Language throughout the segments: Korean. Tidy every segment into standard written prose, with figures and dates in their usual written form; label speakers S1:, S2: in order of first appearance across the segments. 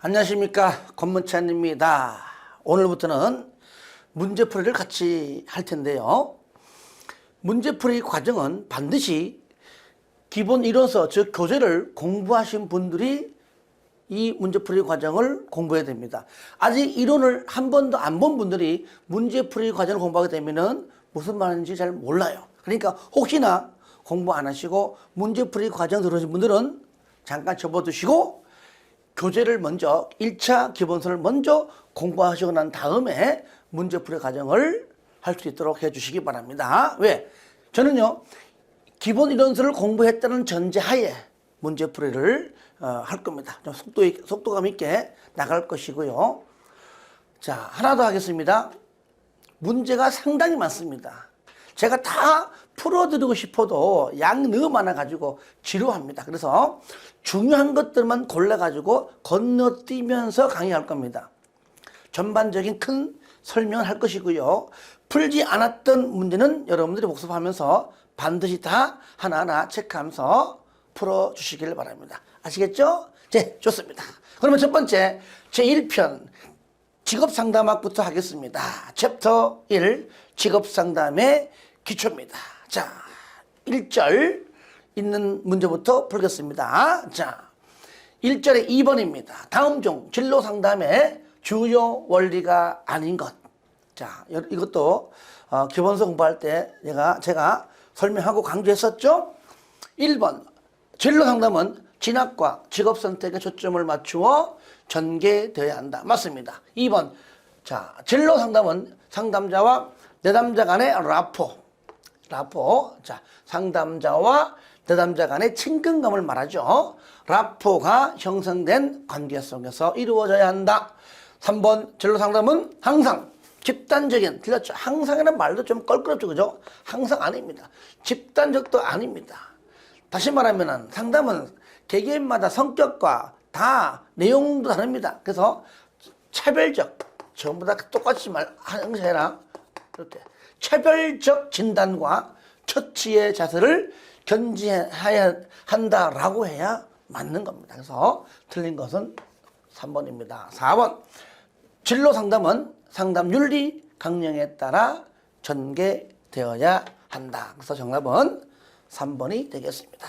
S1: 안녕하십니까, 권문찬입니다. 오늘부터는 문제풀이를 같이 할 텐데요. 문제풀이 과정은 반드시 기본 이론서, 즉 교재를 공부하신 분들이 이 문제풀이 과정을 공부해야 됩니다. 아직 이론을 한 번도 안 본 분들이 문제풀이 과정을 공부하게 되면은 무슨 말인지 잘 몰라요. 그러니까 혹시나 공부 안 하시고 문제풀이 과정 들어오신 분들은 잠깐 접어두시고 교재를 먼저 1차 기본서를 먼저 공부하시고 난 다음에 문제풀이 과정을 할 수 있도록 해주시기 바랍니다. 왜? 저는요, 기본 이론서를 공부했다는 전제하에 문제풀이를 할 겁니다. 좀 속도감 있게 나갈 것이고요. 자, 하나 더 하겠습니다. 문제가 상당히 많습니다. 제가 다 풀어드리고 싶어도 양이 너무 많아가지고 지루합니다. 그래서 중요한 것들만 골라가지고 건너뛰면서 강의할 겁니다. 전반적인 큰 설명을 할 것이고요. 풀지 않았던 문제는 여러분들이 복습하면서 반드시 다 하나하나 체크하면서 풀어주시길 바랍니다. 아시겠죠? 네, 좋습니다. 그러면 첫 번째 제1편 직업상담학부터 하겠습니다. 챕터 1 직업상담의 기초입니다. 자, 1절 있는 문제부터 풀겠습니다. 자, 1절에 2번입니다. 다음 중 진로상담의 주요 원리가 아닌 것. 자, 이것도 기본서 공부할 때 제가 설명하고 강조했었죠. 1번 진로상담은 진학과 직업선택에 초점을 맞추어 전개되어야 한다. 맞습니다. 2번 자, 진로상담은 상담자와 내담자 간의 라포. 자, 상담자와 내담자 간의 친근감을 말하죠. 라포가 형성된 관계 속에서 이루어져야 한다. 3번 진로상담은 항상 집단적인, 틀렸죠? 항상이라는 말도 좀 껄끄럽죠, 그죠? 항상 아닙니다. 집단적도 아닙니다. 다시 말하면 상담은 개개인마다 성격과 다 내용도 다릅니다. 그래서 차별적, 전부 다 똑같이 하는 것이 아니라 이렇게 차별적 진단과 처치의 자세를 견지해야 한다라고 해야 맞는 겁니다. 그래서 틀린 것은 3번입니다. 4번 진로 상담은 상담 윤리 강령에 따라 전개되어야 한다. 그래서 정답은 3번이 되겠습니다.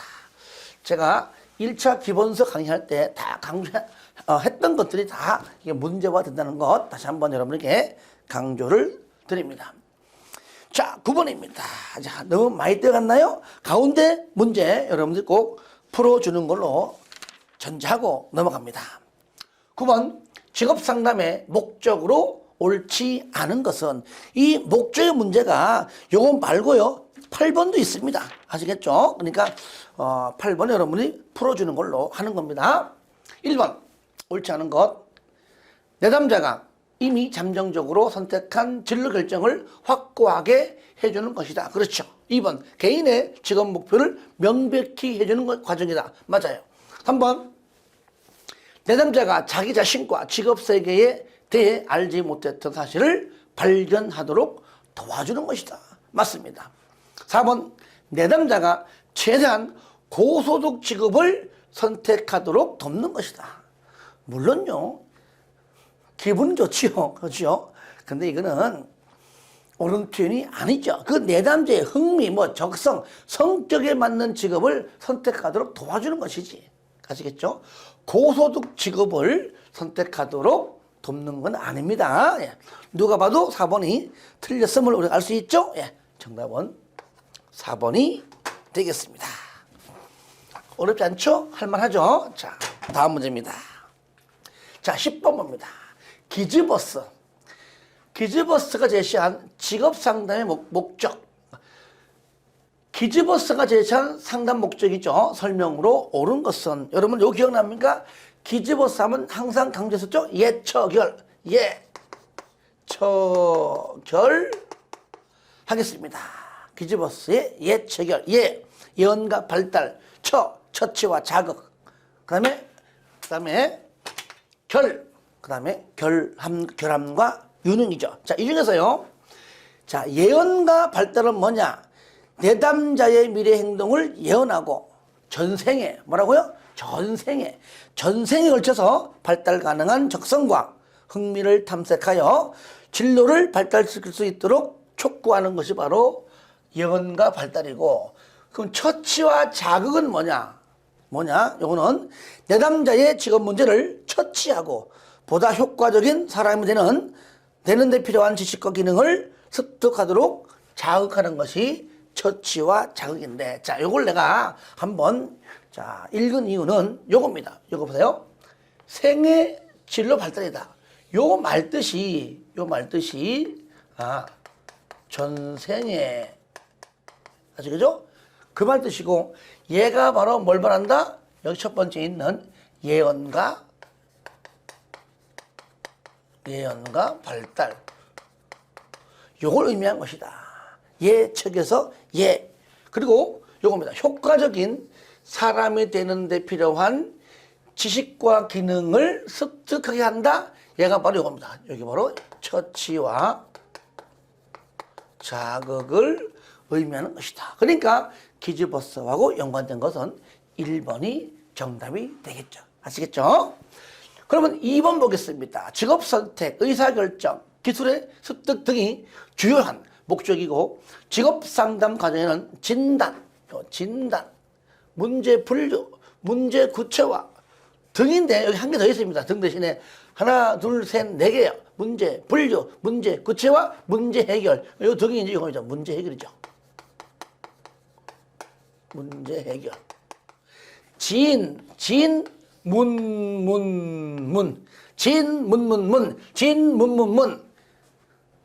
S1: 제가 1차 기본서 강의할 때 다 강조했던 것들이 다 이게 문제화 된다는 것 다시 한번 여러분에게 강조를 드립니다. 자, 9번입니다. 자, 너무 많이 뛰어갔나요? 가운데 문제 여러분들 꼭 풀어주는 걸로 전제하고 넘어갑니다. 9번 직업상담의 목적으로 옳지 않은 것은 이 목적의 문제가 요거 말고요 8번도 있습니다. 아시겠죠? 그러니까 8번 여러분이 풀어주는 걸로 하는 겁니다. 1번 옳지 않은 것 내담자가 이미 잠정적으로 선택한 진로 결정을 확고하게 해주는 것이다. 그렇죠. 2번 개인의 직업 목표를 명백히 해주는 과정이다. 맞아요. 3번 내담자가 자기 자신과 직업 세계에 대해 알지 못했던 사실을 발견하도록 도와주는 것이다. 맞습니다. 4번 내담자가 최대한 고소득 직업을 선택하도록 돕는 것이다. 물론요 기분은 좋지요. 그렇죠? 근데 이거는 옳은 표현이 아니죠. 그 내담자의 흥미, 적성, 성격에 맞는 직업을 선택하도록 도와주는 것이지. 아시겠죠? 고소득 직업을 선택하도록 돕는 건 아닙니다. 예. 누가 봐도 4번이 틀렸음을 우리가 알 수 있죠? 예. 정답은 4번이 되겠습니다. 어렵지 않죠? 할만하죠? 자, 다음 문제입니다. 자, 10번 봅니다. 기즈버스가 제시한 직업상담의 목적. 기즈버스가 제시한 상담 목적이죠. 설명으로 옳은 것은 여러분 이거 기억납니까? 기즈버스 하면 항상 강조했었죠. 예처결. 예처결 하겠습니다. 기즈버스의 예처결. 예언과 발달. 처치와 자극. 그 다음에 결함과 유능이죠. 자, 이 중에서요. 자, 예언과 발달은 뭐냐? 내담자의 미래 행동을 예언하고 전생에 뭐라고요? 전생에 걸쳐서 발달 가능한 적성과 흥미를 탐색하여 진로를 발달시킬 수 있도록 촉구하는 것이 바로 예언과 발달이고, 그럼 처치와 자극은 뭐냐? 요거는 내담자의 직업 문제를 처치하고 보다 효과적인 사람이 되는데 필요한 지식과 기능을 습득하도록 자극하는 것이 처치와 자극인데, 자, 요걸 내가 한번 읽은 이유는 요겁니다. 요거 보세요. 생의 진로 발달이다. 요 말뜻이 전생에, 아시겠죠? 그 말뜻이고, 얘가 바로 뭘 말한다? 여기 첫 번째 있는 예언과 발달, 요걸 의미한 것이다. 예측에서 예. 그리고 요겁니다. 효과적인 사람이 되는데 필요한 지식과 기능을 습득하게 한다. 얘가 바로 요겁니다. 여기 바로 처치와 자극을 의미하는 것이다. 그러니까 기즈버스하고 연관된 것은 1번이 정답이 되겠죠. 아시겠죠? 그러면 2번 보겠습니다. 직업선택, 의사결정, 기술의 습득 등이 주요한 목적이고, 직업상담 과정에는 진단, 문제 분류, 문제 구체화 등인데, 여기 한 개 더 있습니다. 등 대신에 하나, 둘, 셋, 네 개요. 문제 분류, 문제 구체화, 문제 해결. 이 등이 이제 이거죠. 문제 해결이죠. 문제 해결. 진문문문.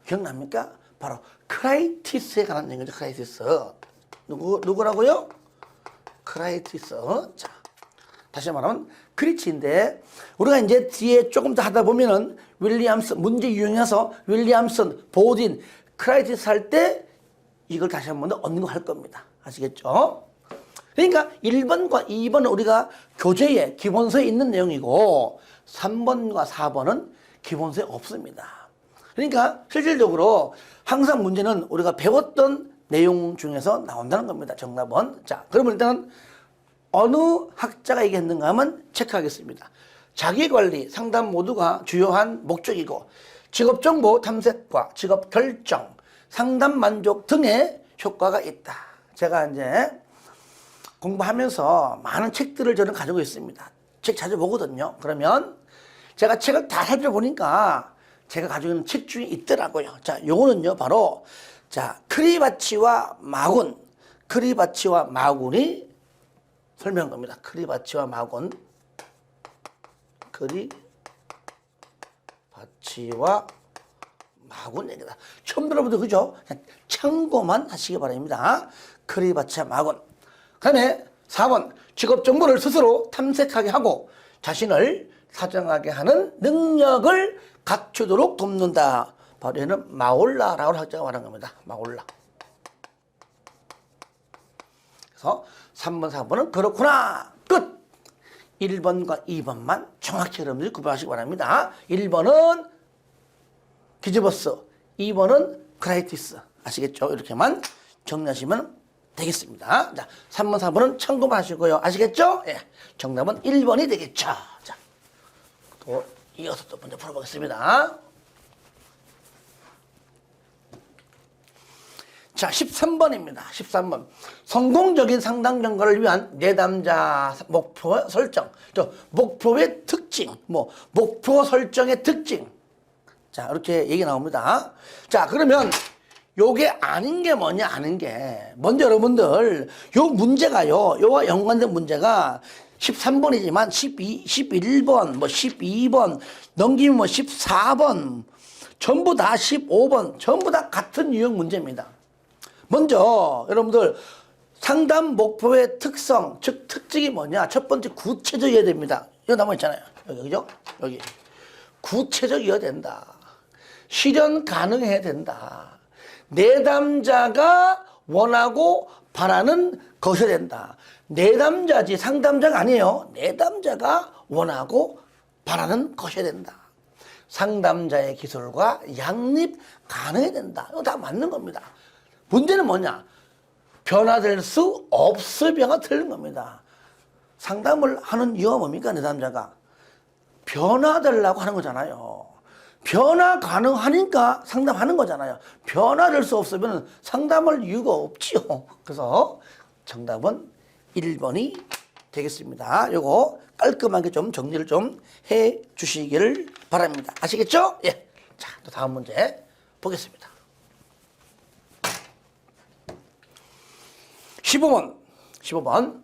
S1: 기억납니까? 바로 크라이티스에 관한 얘기죠. 크라이티스. 누구라고요? 크라이티스. 자, 다시 말하면 크리치인데, 우리가 이제 뒤에 조금 더 하다 보면은 윌리엄슨, 문제 유형에서 윌리엄슨, 보딘, 크라이티스 할 때 이걸 다시 한 번 더 언급할 겁니다. 아시겠죠? 그러니까 1번과 2번은 우리가 교재에 기본서에 있는 내용이고, 3번과 4번은 기본서에 없습니다. 그러니까 실질적으로 항상 문제는 우리가 배웠던 내용 중에서 나온다는 겁니다. 정답은. 자, 그러면 일단 어느 학자가 얘기했는가 하면 체크하겠습니다. 자기관리, 상담 모두가 주요한 목적이고, 직업정보 탐색과 직업결정, 상담 만족 등의 효과가 있다. 제가 이제 공부하면서 많은 책들을 저는 가지고 있습니다. 책 자주 보거든요. 그러면 제가 책을 다 살펴보니까 제가 가지고 있는 책 중에 있더라고요. 자, 요거는요, 바로, 자, 크리바치와 마군이 설명한 겁니다. 크리바치와 마군 얘기다. 처음 들어보도 그죠? 참고만 하시기 바랍니다. 크리바치와 마군. 그 다음에 4번, 직업 정보를 스스로 탐색하게 하고 자신을 사정하게 하는 능력을 갖추도록 돕는다. 바로 얘는 마올라라고 학자가 말한 겁니다. 마올라. 그래서 3번, 4번은 그렇구나. 끝! 1번과 2번만 정확히 여러분들이 구분하시기 바랍니다. 1번은 기즈버스, 2번은 크라이티스. 아시겠죠? 이렇게만 정리하시면 되겠습니다. 자, 3번, 4번은 참고만 하시고요. 아시겠죠? 예. 정답은 1번이 되겠죠. 자, 또 이어서 또 문제 풀어보겠습니다. 자, 13번입니다. 13번. 성공적인 상담 경과를 위한 내담자 목표 설정. 목표의 특징, 목표 설정의 특징. 자, 이렇게 얘기 나옵니다. 자, 그러면 요게 아닌 게 뭐냐, 아는 게. 먼저 여러분들, 요 문제가요, 요와 연관된 문제가 13번이지만 11번, 12번, 넘기면 14번, 전부 다 15번, 전부 다 같은 유형 문제입니다. 먼저, 여러분들, 상담 목표의 특성, 즉, 특징이 뭐냐? 첫 번째, 구체적이어야 됩니다. 여기 남아있잖아요. 여기, 그죠? 여기. 구체적이어야 된다. 실현 가능해야 된다. 내담자가 원하고 바라는 것이 된다. 내담자지 상담자가 아니에요. 내담자가 원하고 바라는 것이 된다. 상담자의 기술과 양립 가능해야 된다. 이거 다 맞는 겁니다. 문제는 뭐냐? 변화될 수 없으며가 틀린 겁니다. 상담을 하는 이유가 뭡니까? 내담자가 변화되려고 하는 거잖아요. 변화 가능하니까 상담하는 거잖아요. 변화될 수 없으면 상담할 이유가 없지요. 그래서 정답은 1번이 되겠습니다. 요거 깔끔하게 좀 정리를 좀 해 주시기를 바랍니다. 아시겠죠? 예. 자, 또 다음 문제 보겠습니다. 15번.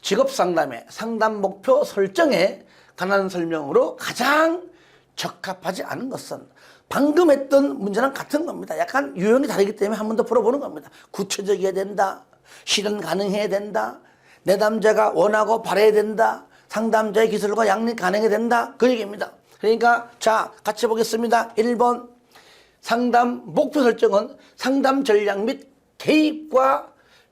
S1: 직업상담의 상담 목표 설정에 관한 설명으로 가장 적합하지 않은 것은 방금 했던 문제랑 같은 겁니다. 약간 유형이 다르기 때문에 한 번 더 풀어보는 겁니다. 구체적이어야 된다. 실현 가능해야 된다. 내담자가 원하고 바라야 된다. 상담자의 기술과 양립 가능해야 된다. 그 얘기입니다. 그러니까 자, 같이 보겠습니다. 1번 상담 목표 설정은 상담 전략 및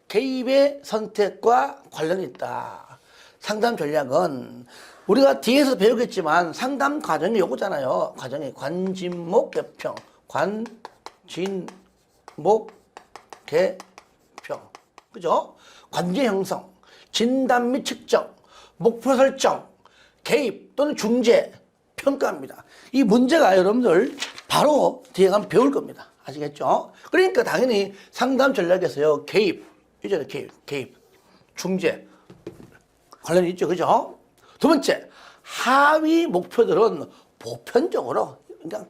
S1: 개입의 선택과 관련이 있다. 상담 전략은 우리가 뒤에서 배우겠지만 상담 과정이 요거잖아요. 과정이 관진목 개평. 관진목 개평. 그죠? 관계 형성, 진단 및 측정, 목표 설정, 개입 또는 중재, 평가입니다. 이 문제가 여러분들 바로 뒤에 가면 배울 겁니다. 아시겠죠? 그러니까 당연히 상담 전략에서요. 개입, 개입, 중재 관련이 있죠. 그죠? 두 번째, 하위 목표들은 보편적으로, 그냥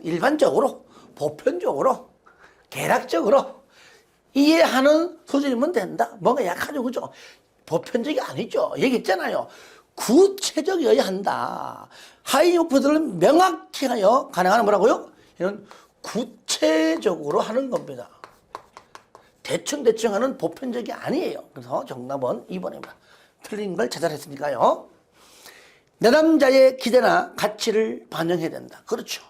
S1: 일반적으로, 보편적으로, 개략적으로 이해하는 수준이면 된다. 뭔가 약하죠. 그죠? 보편적이 아니죠. 얘기했잖아요. 구체적이어야 한다. 하위 목표들은 명확히 하여 가능한 뭐라고요? 이런 구체적으로 하는 겁니다. 대충 하는 보편적이 아니에요. 그래서 정답은 2번입니다. 틀린 걸 찾아냈으니까요. 내담자의 기대나 가치를 반영해야 된다. 그렇죠.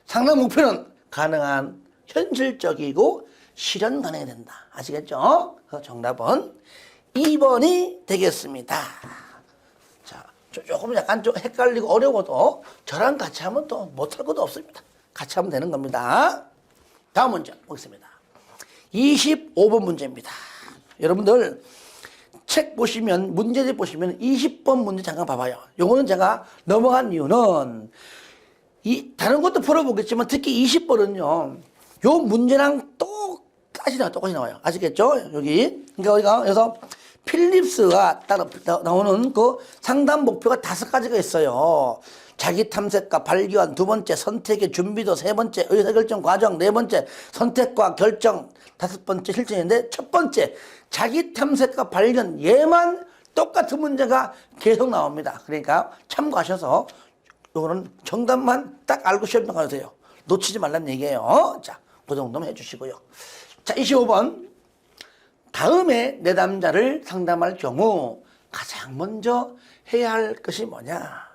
S1: 상담 목표는 가능한 현실적이고 실현 가능해야 된다. 아시겠죠? 그래서 정답은 2번이 되겠습니다. 자, 조금 약간 좀 헷갈리고 어려워도 저랑 같이 하면 또 못할 것도 없습니다. 같이 하면 되는 겁니다. 다음 문제 보겠습니다. 25번 문제입니다. 여러분들 책 보시면 문제집 보시면 20번 문제 잠깐 봐봐요. 요거는 제가 넘어간 이유는 다른 것도 풀어보겠지만 특히 20번은요. 요 문제랑 똑같이 나와요. 아시겠죠? 여기. 그러니까 우리가 여기서 필립스가 따로 나오는 그 상담 목표가 5가지가 있어요. 자기 탐색과 발견, 두 번째 선택의 준비도, 세 번째 의사결정 과정, 네 번째 선택과 결정, 다섯 번째 실천인데 첫 번째 자기 탐색과 발견, 얘만 똑같은 문제가 계속 나옵니다. 그러니까 참고하셔서 요거는 정답만 딱 알고 시험 나가도 돼요. 놓치지 말라는 얘기예요. 자, 그 정도만 해주시고요. 자, 25번. 다음에 내담자를 상담할 경우 가장 먼저 해야 할 것이 뭐냐?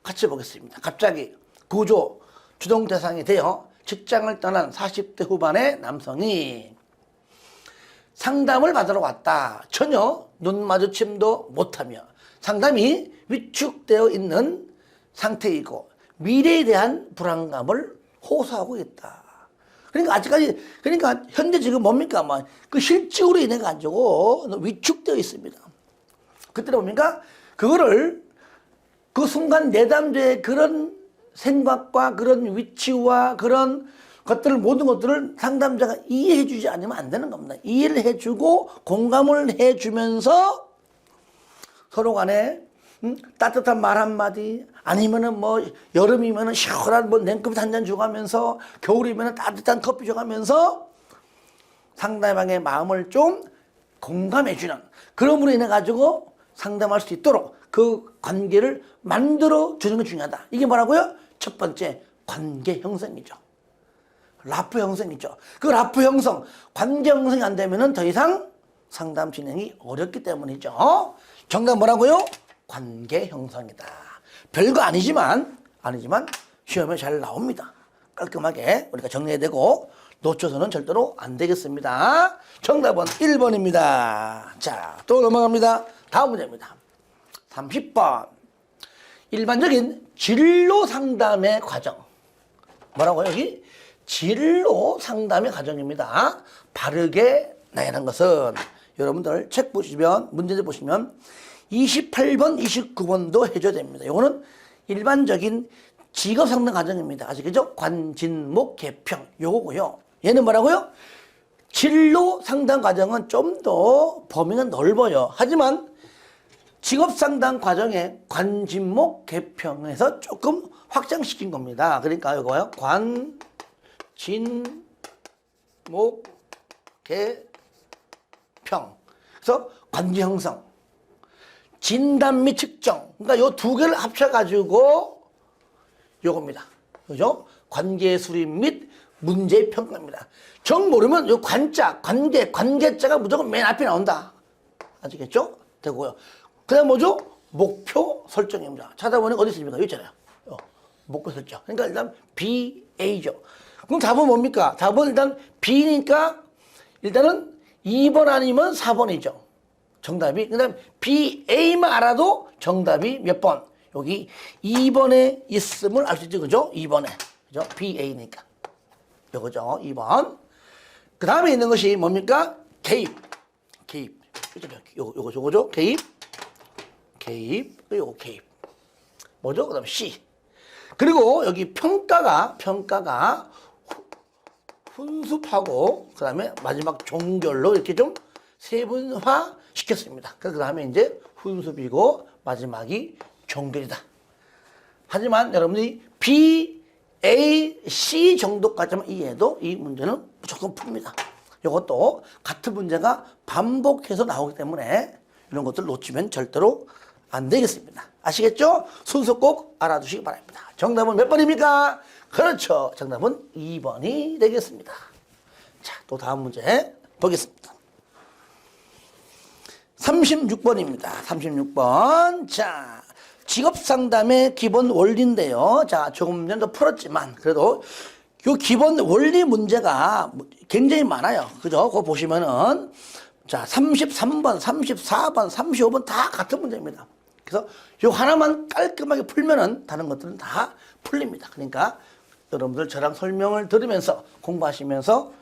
S1: 같이 보겠습니다. 갑자기 구조 주동 대상이 되어 직장을 떠난 40대 후반의 남성이 상담을 받으러 왔다. 전혀 눈 마주침도 못하며 상담이 위축되어 있는 상태이고 미래에 대한 불안감을 호소하고 있다. 그러니까 아직까지, 그러니까 현재 지금 뭡니까? 그 실직으로 인해 가지고 위축되어 있습니다. 그때 뭡니까? 그거를 그 순간 내담자의 그런 생각과 그런 위치와 그런 것들을, 모든 것들을 상담자가 이해해 주지 않으면 안 되는 겁니다. 이해를 해주고 공감을 해주면서 서로 간에 따뜻한 말 한마디, 아니면은 여름이면은 시원한 냉커피 한 잔 줘가면서, 겨울이면은 따뜻한 커피 줘가면서 상대방의 마음을 좀 공감해주는, 그럼으로 인해 가지고 상담할 수 있도록 그 관계를 만들어 주는 게 중요하다. 이게 뭐라고요? 첫 번째, 관계 형성이죠. 라프 형성이죠. 그 라프 형성, 관계 형성이 안 되면은 더 이상 상담 진행이 어렵기 때문이죠. 정답 뭐라고요? 관계 형성이다. 별거 아니지만 시험에 잘 나옵니다. 깔끔하게 우리가 정리해야 되고 놓쳐서는 절대로 안 되겠습니다. 정답은 1번입니다. 자, 또 넘어갑니다. 다음 문제입니다. 30번. 일반적인 진로 상담의 과정. 뭐라고요? 여기 진로 상담의 과정입니다. 바르게 나열한 것은 여러분들 책 보시면, 문제집 보시면 28번, 29번도 해줘야 됩니다. 요거는 일반적인 직업 상담 과정입니다. 아시겠죠? 관진목 개평 요거고요. 얘는 뭐라고요? 진로 상담 과정은 좀 더 범위가 넓어요. 하지만 직업 상담 과정에 관진목 개평에서 조금 확장시킨 겁니다. 그러니까 이거요. 관진목 개평. 그래서 관계 형성, 진단 및 측정. 그러니까 요 두 개를 합쳐가지고 요겁니다. 그죠? 관계 수립 및 문제 평가입니다. 정 모르면 요 관자, 관계자가 무조건 맨 앞에 나온다. 아시겠죠? 되고요. 그 다음 뭐죠? 목표 설정입니다. 찾아보니까 어디 있습니까? 여기 있잖아요. 목표 설정. 그러니까 일단 BA죠. 그럼 답은 뭡니까? 답은 일단 B니까 일단은 2번 아니면 4번이죠. 정답이. 그 다음 BA만 알아도 정답이 몇 번? 여기 2번에 있음을 알 수 있죠. 그죠? 2번에. 그죠? BA니까. 요거죠. 2번. 그 다음에 있는 것이 뭡니까? 개입. 요거죠. 개입. 요거 개입. 뭐죠? 그 다음 C. 그리고 여기 평가가 훈습하고, 그 다음에 마지막 종결로 이렇게 좀 세분화 시켰습니다. 그 다음에 이제 훈습이고, 마지막이 종결이다. 하지만 여러분이 B, A, C 정도까지만 이해해도 이 문제는 무조건 풉니다. 이것도 같은 문제가 반복해서 나오기 때문에 이런 것들 놓치면 절대로 안 되겠습니다. 아시겠죠? 순서 꼭 알아두시기 바랍니다. 정답은 몇 번입니까? 그렇죠. 정답은 2번이 되겠습니다. 자, 또 다음 문제 보겠습니다. 36번입니다. 36번. 자, 직업상담의 기본 원리인데요. 자, 조금 전도 풀었지만, 그래도 요 기본 원리 문제가 굉장히 많아요. 그죠? 그거 보시면은, 자, 33번, 34번, 35번 다 같은 문제입니다. 그래서 요 하나만 깔끔하게 풀면은 다른 것들은 다 풀립니다. 그러니까 여러분들 저랑 설명을 들으면서 공부하시면서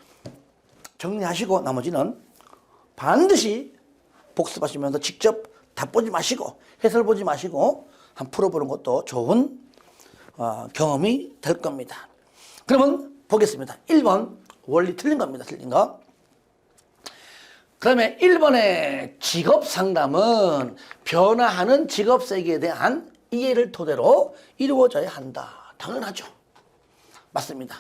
S1: 정리하시고 나머지는 반드시 복습하시면서 직접 답 보지 마시고 해설 보지 마시고 한번 풀어보는 것도 좋은 경험이 될 겁니다. 그러면 보겠습니다. 1번 원리 틀린 겁니다. 틀린 거. 그 다음에 1번의 직업 상담은 변화하는 직업 세계에 대한 이해를 토대로 이루어져야 한다. 당연하죠. 맞습니다.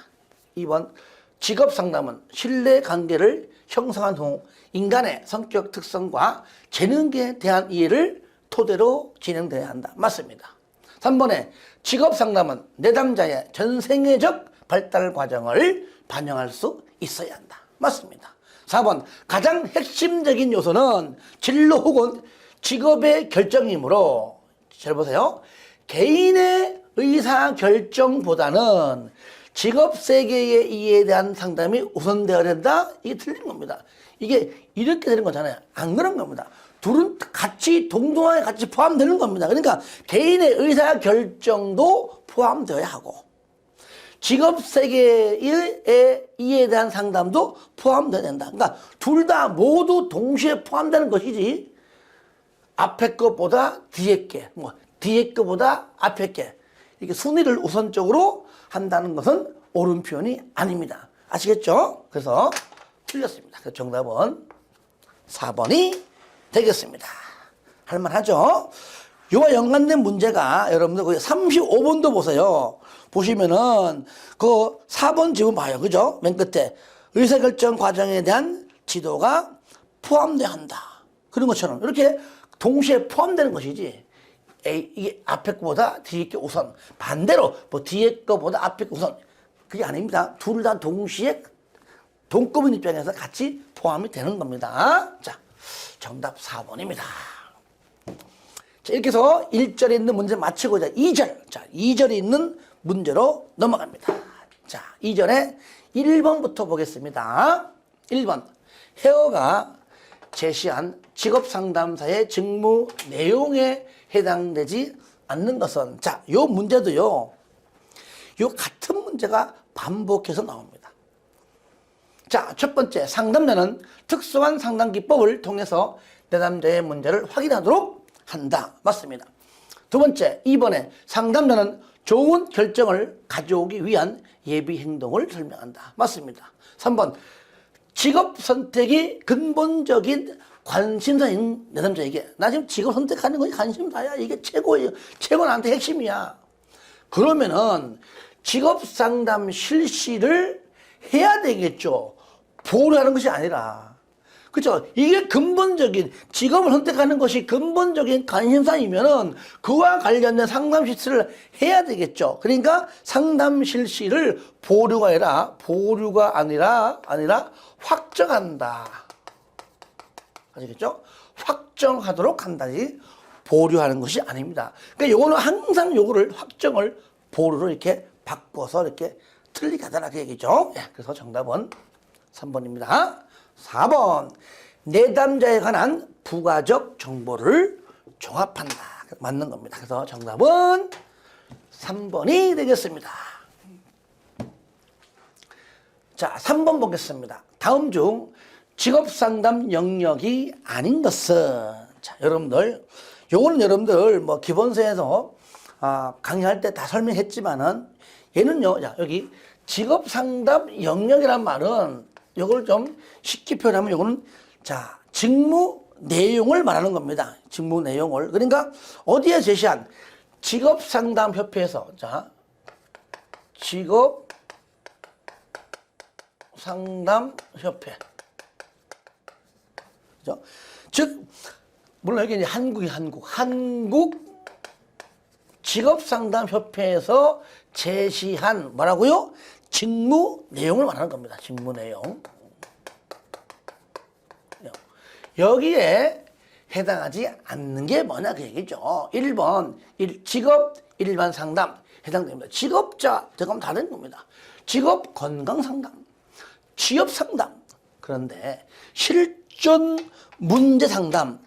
S1: 2번 직업 상담은 신뢰 관계를 형성한 후 인간의 성격 특성과 재능에 대한 이해를 토대로 진행돼야 한다. 맞습니다. 3번에 직업 상담은 내담자의 전생애적 발달 과정을 반영할 수 있어야 한다. 맞습니다. 4번 가장 핵심적인 요소는 진로 혹은 직업의 결정이므로 잘 보세요. 개인의 의사결정보다는 직업세계의 이해에 대한 상담이 우선되어야 된다? 이게 틀린 겁니다. 이게 이렇게 되는 거잖아요. 안 그런 겁니다. 둘은 같이 동등하게 같이 포함되는 겁니다. 그러니까 개인의 의사결정도 포함되어야 하고 직업세계의 이해에 대한 상담도 포함되어야 된다. 그러니까 둘 다 모두 동시에 포함되는 것이지 앞에 것보다 뒤에 게, 뒤에 것보다 앞에 게 이렇게 순위를 우선적으로 한다는 것은 옳은 표현이 아닙니다. 아시겠죠? 그래서 틀렸습니다. 그래서 정답은 4번이 되겠습니다. 할만하죠? 이와 연관된 문제가 여러분들 거기 35번도 보세요. 보시면은 그 4번 지금 봐요. 그죠? 맨 끝에 의사결정 과정에 대한 지도가 포함돼야 한다. 그런 것처럼 이렇게 동시에 포함되는 것이지 이게 앞에 거보다 뒤에 게 우선 반대로 뭐 뒤에 거보다 앞에 거 우선 그게 아닙니다. 둘 다 동시에 동급인 입장에서 같이 포함이 되는 겁니다. 자, 정답 4번입니다. 자, 이렇게 해서 1절에 있는 문제 마치고 이제 2절. 자, 2절에 있는 문제로 넘어갑니다. 자, 2절에 1번부터 보겠습니다. 1번. 헤어가 제시한 직업상담사의 직무 내용에 해당되지 않는 것은 자, 요 문제도요. 요 같은 문제가 반복해서 나옵니다. 자, 첫 번째 상담자는 특수한 상담 기법을 통해서 내담자의 문제를 확인하도록 한다. 맞습니다. 두 번째, 2번에 상담자는 좋은 결정을 가져오기 위한 예비 행동을 설명한다. 맞습니다. 3번, 직업 선택이 근본적인 관심사인 내담자에게 나 지금 직업 선택하는 것이 관심사야. 이게 최고예요. 최고 나한테 핵심이야. 그러면은 직업 상담 실시를 해야 되겠죠. 보류하는 것이 아니라. 그렇죠? 이게 근본적인 직업을 선택하는 것이 근본적인 관심사이면은 그와 관련된 상담 실시를 해야 되겠죠. 그러니까 상담 실시를 보류가 아니라 확정한다. 아시겠죠? 확정하도록 한다니 보류하는 것이 아닙니다. 그러니까 요거는 항상 요거를 확정을 보류로 이렇게 바꿔서 이렇게 틀리게 하더라 그 얘기죠. 예, 그래서 정답은 3번입니다. 4번, 내담자에 관한 부가적 정보를 종합한다. 맞는 겁니다. 그래서 정답은 3번이 되겠습니다. 자, 3번 보겠습니다. 다음 중 직업상담 영역이 아닌 것은, 자, 여러분들, 요거는 여러분들 뭐 기본서에서 강의할 때 다 설명했지만은 얘는요, 자, 여기 직업상담 영역이란 말은 요걸 좀 쉽게 표현하면 요거는 자, 직무 내용을 말하는 겁니다. 직무 내용을. 그러니까 어디에 제시한 직업상담협회에서 자, 직업상담협회. 그죠? 즉, 물론 여기 이제 한국 직업상담협회에서 제시한 뭐라고요? 직무 내용을 말하는 겁니다. 직무 내용. 여기에 해당하지 않는 게 뭐냐 그 얘기죠. 1번 직업 일반 상담 해당됩니다. 직업자 들어가면 다른 겁니다. 직업 건강 상담, 취업 상담. 그런데 실존 문제 상담,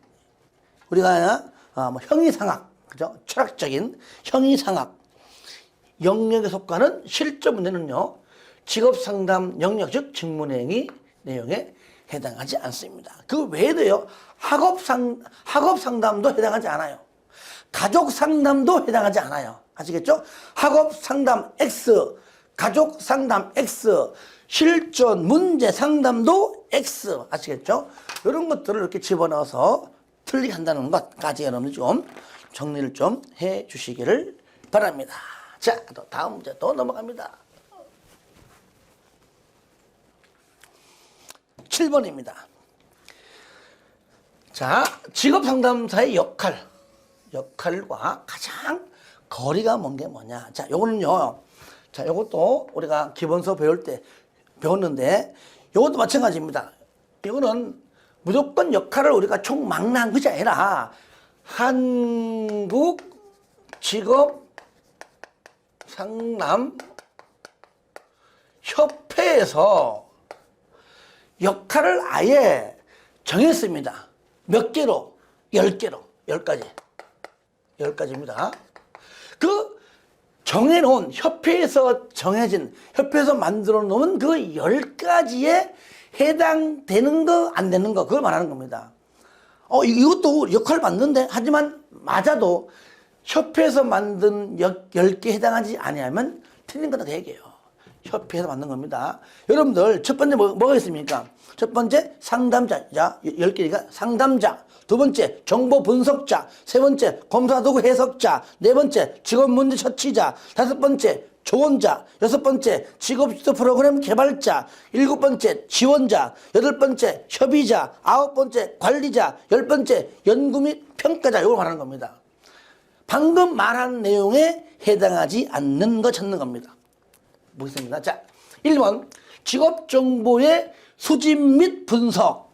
S1: 우리가 뭐 형이상학, 그죠? 철학적인 형이상학 영역에 속하는 실존 문제는요, 직업 상담 영역, 즉 직무 내용에 해당하지 않습니다. 그 외에도요, 학업 상담도 해당하지 않아요. 가족 상담도 해당하지 않아요. 아시겠죠? 학업 상담 X, 가족 상담 X, 실존 문제 상담도 X. 아시겠죠? 이런 것들을 이렇게 집어넣어서 틀리게 한다는 것까지 여러분들 좀 정리를 좀 해 주시기를 바랍니다. 자, 또 다음 문제 또 넘어갑니다. 7번입니다. 자, 직업상담사의 역할과 가장 거리가 먼 게 뭐냐. 자, 요거는요. 자, 요것도 우리가 기본서 배울 때 배웠는데, 요것도 마찬가지입니다. 이거는 무조건 역할을 우리가 총망라한 것이 아니라, 한국 직업상담협회에서 역할을 아예 정했습니다. 몇 개로? 10개로. 10가지. 10가지입니다. 그 정해놓은, 협회에서 만들어 놓은 그 10가지에 해당되는 거, 안 되는 거, 그걸 말하는 겁니다. 이것도 역할 맞는데? 하지만 맞아도 협회에서 만든 10개 해당하지 아니하면 틀린 거다 그 얘기예요. 협회에서 만든 겁니다. 여러분들 첫 번째 뭐가 있습니까? 첫 번째 상담자, 10개니까 상담자. 두 번째 정보 분석자. 세 번째 검사도구 해석자. 네 번째 직업문제 처치자. 다섯 번째 조언자. 여섯 번째 직업지도 프로그램 개발자. 일곱 번째 지원자. 여덟 번째 협의자. 아홉 번째 관리자. 열 번째 연구 및 평가자. 이걸 말하는 겁니다. 방금 말한 내용에 해당하지 않는 거 찾는 겁니다. 보겠습니다. 자, 1번 직업정보의 수집 및 분석.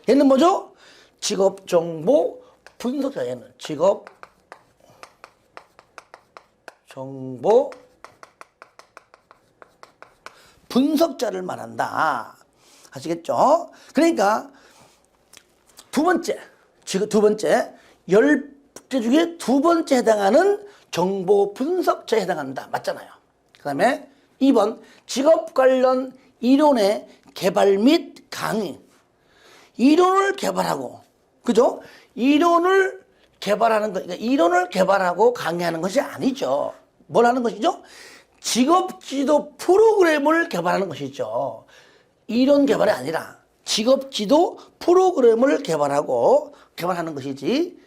S1: 얘는 뭐죠? 직업정보 분석자. 얘는 직업정보 분석자를 말한다. 아시겠죠? 그러니까 두 번째 10개 중에 두 번째 해당하는 정보 분석자에 해당한다. 맞잖아요. 그 다음에 2번 직업 관련 이론의 개발 및 강의. 이론을 개발하고, 그죠? 이론을 개발하는 거, 그러니까 이론을 개발하고 강의하는 것이 아니죠. 뭘 하는 것이죠? 직업지도 프로그램을 개발하는 것이죠. 이론 개발이 아니라 직업지도 프로그램을 개발하는 것이지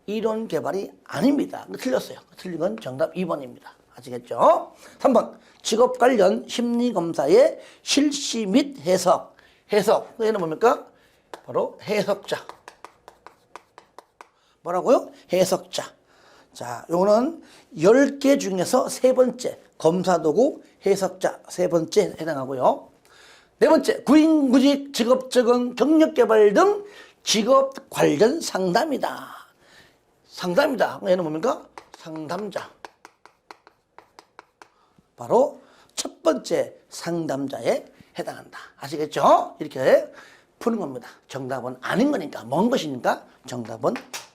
S1: 이론 개발이 아닙니다. 틀렸어요. 틀린 건 정답 2번입니다. 아시겠죠? 3번 직업 관련 심리검사의 실시 및 해석. 얘는 뭡니까? 바로 해석자. 뭐라고요? 해석자. 자, 요거는 10개 중에서 세 번째 검사도구 해석자 세 번째 해당하고요. 네 번째 구인구직 직업적응 경력개발 등 직업 관련 상담이다. 얘는 뭡니까? 상담자. 바로 첫 번째 상담자에 해당한다. 아시겠죠? 이렇게 푸는 겁니다. 정답은 아닌 거니까, 먼 것이니까 정답은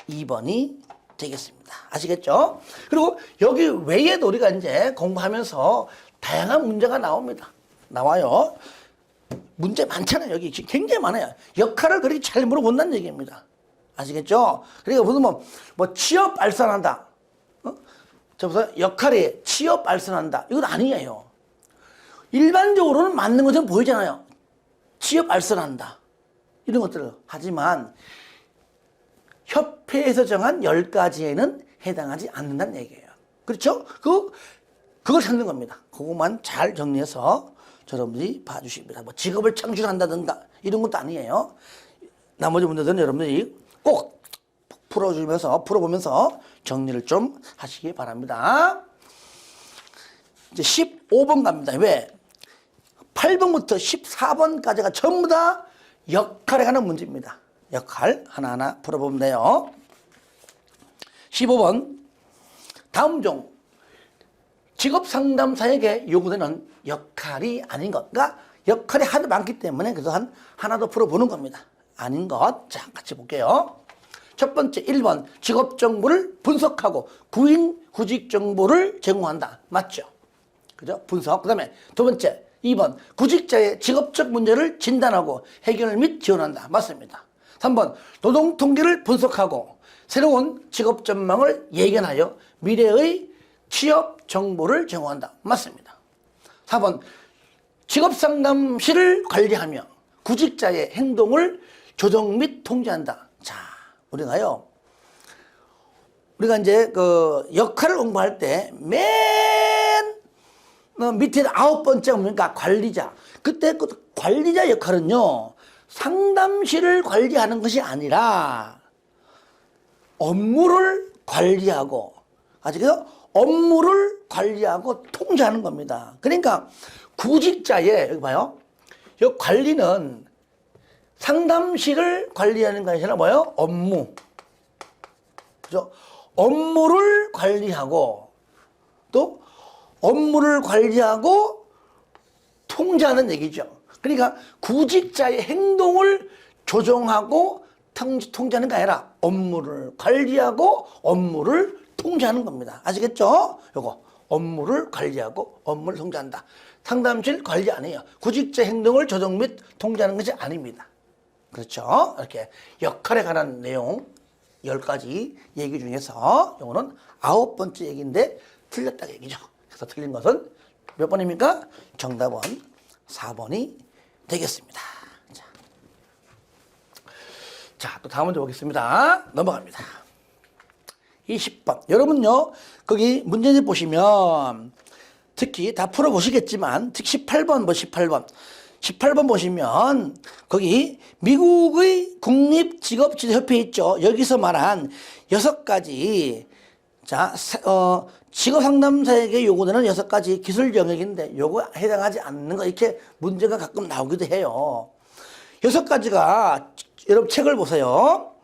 S1: 2번이 되겠습니다. 아시겠죠? 그리고 여기 외에도 우리가 이제 공부하면서 다양한 문제가 나와요. 문제 많잖아요. 여기 굉장히 많아요. 역할을 그렇게 잘 물어본다는 얘기입니다. 아시겠죠? 그러니까 무슨 뭐 취업 알선한다. 저보다 역할이 취업 알선한다. 이건 아니에요. 일반적으로는 맞는 것처럼 보이잖아요. 취업 알선한다. 이런 것들을. 하지만 협회에서 정한 10가지에는 해당하지 않는다는 얘기예요. 그렇죠? 그걸 찾는 겁니다. 그것만 잘 정리해서 여러분들이 봐주십니다. 뭐 직업을 창출한다든가 이런 것도 아니에요. 나머지 문제들은 여러분들이 꼭 풀어보면서 정리를 좀 하시기 바랍니다. 이제 15번 갑니다. 왜? 8번부터 14번까지가 전부 다 역할에 관한 문제입니다. 역할 하나하나 풀어보면 돼요. 15번 다음 중 직업상담사에게 요구되는 역할이 아닌 것. 그러니까 역할이 하도 많기 때문에 그래서 하나도 풀어보는 겁니다. 아닌 것. 자, 같이 볼게요. 첫 번째 1번 직업 정보를 분석하고 구직 정보를 제공한다. 맞죠? 그죠? 분석. 그 다음에 두 번째 2번 구직자의 직업적 문제를 진단하고 해결 및 지원한다. 맞습니다. 3번 노동 통계를 분석하고 새로운 직업 전망을 예견하여 미래의 취업 정보를 제공한다. 맞습니다. 4번 직업상담실을 관리하며 구직자의 행동을 조정 및 통제한다. 자, 우리가 이제 그 역할을 공부할 때 맨 밑에 9번째 뭡니까? 관리자. 그때 그 관리자 역할은요, 상담실을 관리하는 것이 아니라 업무를 관리하고, 아시겠어요? 업무를 관리하고 통제하는 겁니다. 그러니까 구직자의, 여기 봐요. 이 관리는 상담실을 관리하는 것이 아니라 뭐예요? 업무. 그죠? 업무를 관리하고 또 업무를 관리하고 통제하는 얘기죠. 그러니까 구직자의 행동을 조정하고 통제하는 게 아니라 업무를 관리하고 업무를 통제하는 겁니다. 아시겠죠? 요거 업무를 관리하고 업무를 통제한다. 상담실 관리 아니에요. 구직자 행동을 조정 및 통제하는 것이 아닙니다. 그렇죠? 이렇게 역할에 관한 내용 10가지 얘기 중에서 요거는 9번째 얘기인데 틀렸다 얘기죠. 그래서 틀린 것은 몇 번입니까? 정답은 4번이 되겠습니다. 자, 또 다음 문제 보겠습니다. 넘어갑니다. 20번. 여러분요, 거기 문제집 보시면 특히 다 풀어보시겠지만 특히 18번 18번 보시면 거기 미국의 국립직업지도협회 있죠. 여기서 말한 6가지 자, 직업상담사에게 요구되는 6가지 기술 영역인데 요거 해당하지 않는 거 이렇게 문제가 가끔 나오기도 해요. 6가지가 여러분 책을 보세요.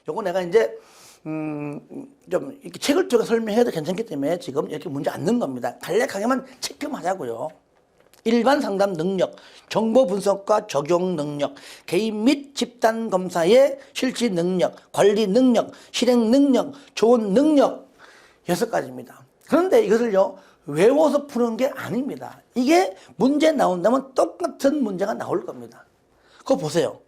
S1: 요거 내가 이제 좀 이렇게 책을 통해 설명해도 괜찮기 때문에 지금 이렇게 문제 안 넣은 겁니다. 간략하게만 체크하자고요. 일반 상담 능력, 정보 분석과 적용 능력, 개인 및 집단 검사의 실시 능력, 관리 능력, 실행 능력, 조언 능력 6가지입니다. 그런데 이것을요 외워서 푸는 게 아닙니다. 이게 문제 나온다면 똑같은 문제가 나올 겁니다. 그거 보세요.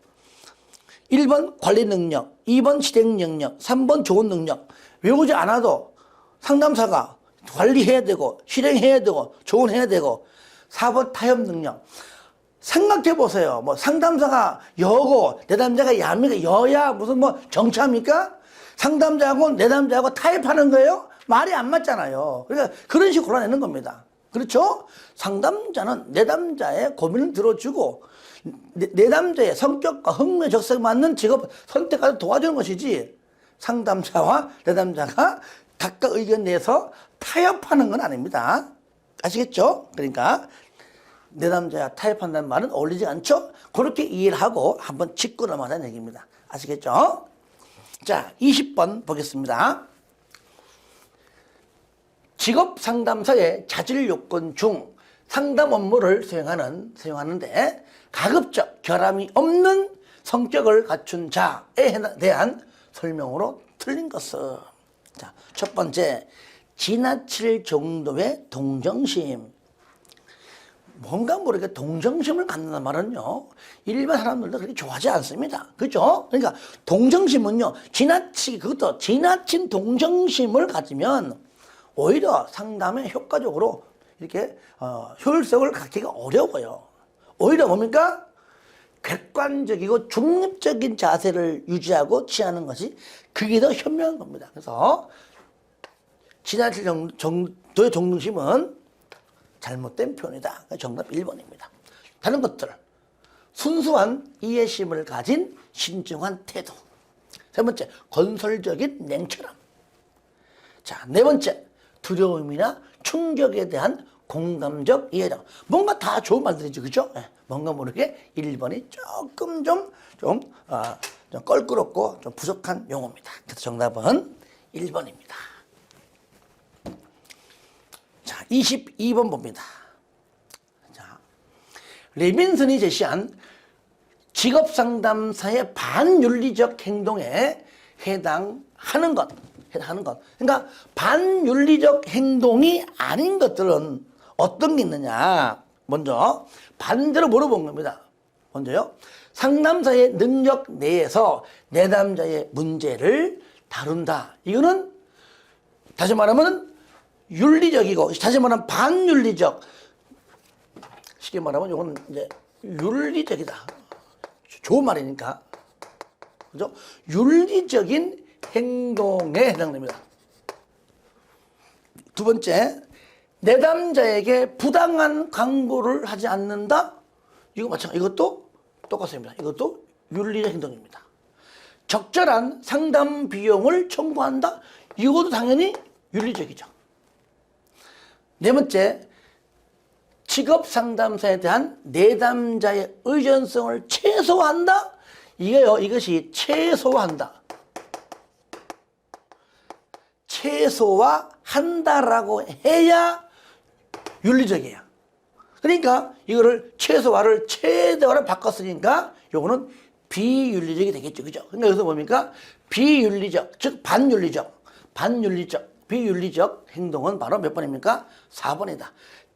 S1: 1번 관리 능력, 2번 실행 능력, 3번 조언 능력. 외우지 않아도 상담사가 관리해야 되고 실행해야 되고 조언해야 되고. 4번 타협 능력. 생각해 보세요. 뭐 상담사가 여고 내담자가 야미가 여야 무슨 뭐 정차입니까? 상담자하고 내담자하고 타협하는 거예요? 말이 안 맞잖아요. 그러니까 그런 식으로 골라내는 겁니다. 그렇죠? 상담자는 내담자의 고민을 들어주고 내담자의 성격과 흥미에 적성에 맞는 직업 선택까지 도와주는 것이지, 상담자와 내담자가 각각 의견 내서 타협하는 건 아닙니다. 아시겠죠? 그러니까 내담자와 타협한다는 말은 어울리지 않죠? 그렇게 이해를 하고 한번 짚고 넘어가자는 얘기입니다. 아시겠죠? 자, 20번 보겠습니다. 직업 상담사의 자질 요건 중 상담 업무를 수행하는데 가급적 결함이 없는 성격을 갖춘 자에 대한 설명으로 틀린 것은. 자, 첫 번째, 지나칠 정도의 동정심. 뭔가 모르게 동정심을 갖는다는 말은요, 일반 사람들도 그렇게 좋아하지 않습니다. 그죠? 그러니까 동정심은요, 그것도 지나친 동정심을 가지면 오히려 상담에 효과적으로 이렇게 효율성을 갖기가 어려워요. 오히려 뭡니까? 객관적이고 중립적인 자세를 유지하고 취하는 것이 그게 더 현명한 겁니다. 그래서 지나칠 정도의 동정심은 잘못된 표현이다. 정답 1번입니다. 다른 것들, 순수한 이해심을 가진 신중한 태도. 세 번째, 건설적인 냉철함. 자, 네 번째, 두려움이나 충격에 대한 공감적 이해력. 뭔가 다 좋은 말들이죠, 그죠? 네, 뭔가 모르게 1번이 조금 좀 껄끄럽고 좀 부족한 용어입니다. 그래서 정답은 1번입니다. 자, 22번 봅니다. 자, 레빈슨이 제시한 직업상담사의 반윤리적 행동에 해당하는 것. 그러니까 반윤리적 행동이 아닌 것들은 어떤 게 있느냐. 먼저 반대로 물어본 겁니다. 먼저요, 상담사의 능력 내에서 내담자의 문제를 다룬다. 이거는 다시 말하면 윤리적이고, 다시 말하면 반윤리적. 쉽게 말하면 이건 이제 윤리적이다. 좋은 말이니까. 그죠? 윤리적인 행동에 해당됩니다. 두 번째, 내담자에게 부당한 광고를 하지 않는다. 이거 마찬가지. 이것도 똑같습니다. 이것도 윤리적 행동입니다. 적절한 상담 비용을 청구한다. 이것도 당연히 윤리적이죠. 네 번째, 직업 상담사에 대한 내담자의 의존성을 최소화한다. 이것이 최소화한다. 최소화한다라고 해야 윤리적이에요. 그러니까 이거를 최소화를 최대화로 바꿨으니까 요거는 비윤리적이 되겠죠. 그죠? 그러니까 여기서 뭡니까? 비윤리적, 즉 비윤리적 행동은 바로 몇 번입니까? 4번이다.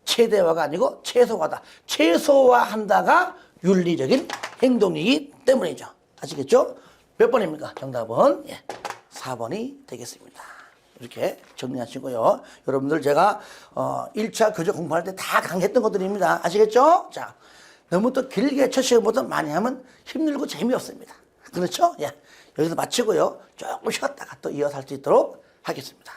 S1: 최대화가 아니고 최소화다. 최소화한다가 윤리적인 행동이기 때문이죠. 아시겠죠? 몇 번입니까? 정답은 4번이 되겠습니다. 이렇게 정리하시고요. 여러분들 제가 1차 교재 공부할 때 다 강의했던 것들입니다. 아시겠죠? 자, 너무 또 길게 첫 시간보다 많이 하면 힘들고 재미없습니다. 그렇죠? 여기서 마치고요. 조금 쉬었다가 또 이어서 할 수 있도록 하겠습니다.